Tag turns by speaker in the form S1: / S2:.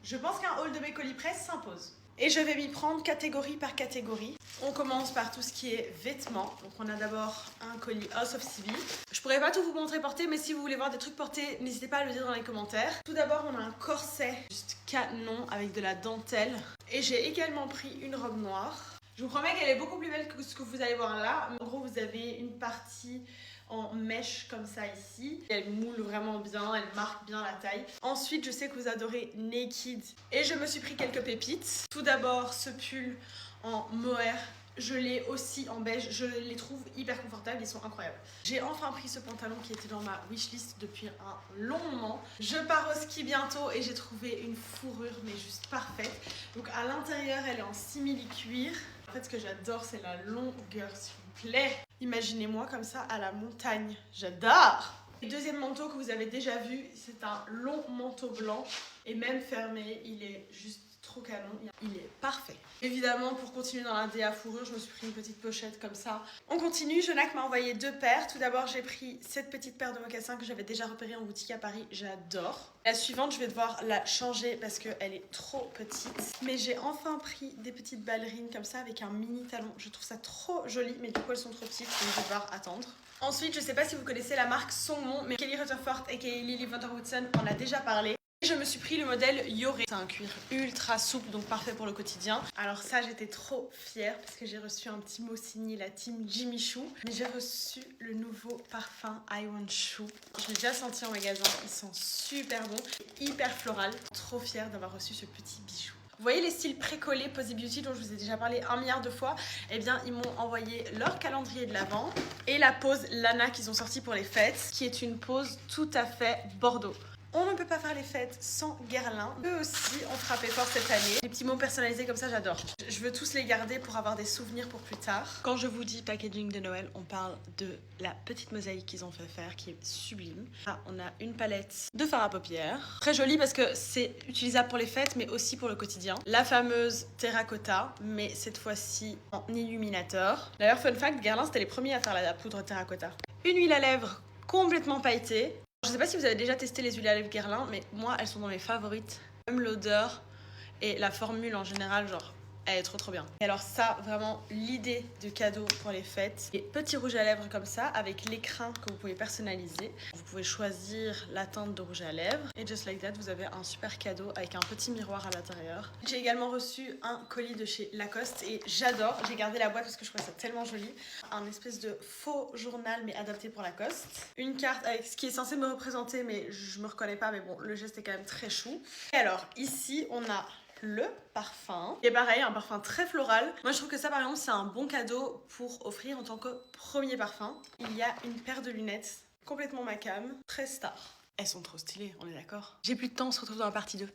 S1: Je pense qu'un haul de mes colis presse s'impose. Et je vais m'y prendre catégorie par catégorie. On commence par tout ce qui est vêtements. Donc on a d'abord un colis House of Civi. Je pourrais pas tout vous montrer porter, mais si vous voulez voir des trucs portés, n'hésitez pas à le dire dans les commentaires. Tout d'abord, on a un corset juste canon avec de la dentelle. Et j'ai également pris une robe noire. Je vous promets qu'elle est beaucoup plus belle que ce que vous allez voir là. En gros, vous avez une partie en mèche comme ça ici. Elle moule vraiment bien, elle marque bien la taille. Ensuite, je sais que vous adorez Naked et je me suis pris quelques pépites. Tout d'abord, ce pull en mohair. Je l'ai aussi en beige, je les trouve hyper confortables, ils sont incroyables. J'ai enfin pris ce pantalon qui était dans ma wishlist depuis un long moment. Je pars au ski bientôt et j'ai trouvé une fourrure mais juste parfaite. Donc à l'intérieur, elle est en simili-cuir. En fait, ce que j'adore, c'est la longueur, s'il vous plaît. Imaginez-moi comme ça à la montagne, j'adore! Le deuxième manteau que vous avez déjà vu, c'est un long manteau blanc et même fermé, il est juste trop canon, il est parfait. Évidemment, pour continuer dans la DA fourrure, je me suis pris une petite pochette comme ça. On continue, Jonac m'a envoyé 2 paires. Tout d'abord, j'ai pris cette petite paire de mocassins que j'avais déjà repérée en boutique à Paris, j'adore. La suivante, je vais devoir la changer parce qu'elle est trop petite. Mais j'ai enfin pris des petites ballerines comme ça avec un mini talon. Je trouve ça trop joli, mais du coup, elles sont trop petites, donc je vais devoir attendre. Ensuite, je sais pas si vous connaissez la marque Songmon, mais Kelly Rutherford et Lily Vanderwoodson en a déjà parlé. Je me suis pris le modèle Yoré. C'est un cuir ultra souple, donc parfait pour le quotidien. Alors ça, j'étais trop fière parce que j'ai reçu un petit mot signé la team Jimmy Choo. Mais j'ai reçu le nouveau parfum I Want Choo. Je l'ai déjà senti en magasin, il sent super bon, hyper floral. Trop fière d'avoir reçu ce petit bijou. Vous voyez les styles précollés Posy Beauty dont je vous ai déjà parlé 1 milliard de fois? Eh bien, ils m'ont envoyé leur calendrier de l'Avent et la pose Lana qu'ils ont sorti pour les fêtes, qui est une pose tout à fait Bordeaux. On ne peut pas faire les fêtes sans Guerlain. Eux aussi ont frappé fort cette année. Les petits mots personnalisés comme ça, j'adore. Je veux tous les garder pour avoir des souvenirs pour plus tard. Quand je vous dis packaging de Noël, on parle de la petite mosaïque qu'ils ont fait faire qui est sublime. Là, on a une palette de fard à paupières. Très jolie parce que c'est utilisable pour les fêtes mais aussi pour le quotidien. La fameuse terracotta, mais cette fois-ci en illuminateur. D'ailleurs, fun fact, Guerlain, c'était les premiers à faire la poudre terracotta. Une huile à lèvres complètement pailletée. Je sais pas si vous avez déjà testé les huiles à lèvres Guerlain, mais moi, elles sont dans mes favorites. Même l'odeur et la formule en général, genre, elle est trop bien. Et alors ça, vraiment, l'idée de cadeau pour les fêtes. Et petit rouge à lèvres comme ça, avec l'écrin que vous pouvez personnaliser. Vous pouvez choisir la teinte de rouge à lèvres. Et just like that, vous avez un super cadeau avec un petit miroir à l'intérieur. J'ai également reçu un colis de chez Lacoste et j'adore. J'ai gardé la boîte parce que je trouve ça tellement joli. Un espèce de faux journal mais adapté pour Lacoste. Une carte avec ce qui est censé me représenter mais je me reconnais pas, mais bon, le geste est quand même très chou. Et alors, ici, on a le parfum. Et pareil, un parfum très floral. Moi, je trouve que ça, par exemple, c'est un bon cadeau pour offrir en tant que premier parfum. Il y a une paire de lunettes complètement ma cam, très star. Elles sont trop stylées, on est d'accord? J'ai plus de temps, on se retrouve dans la partie 2.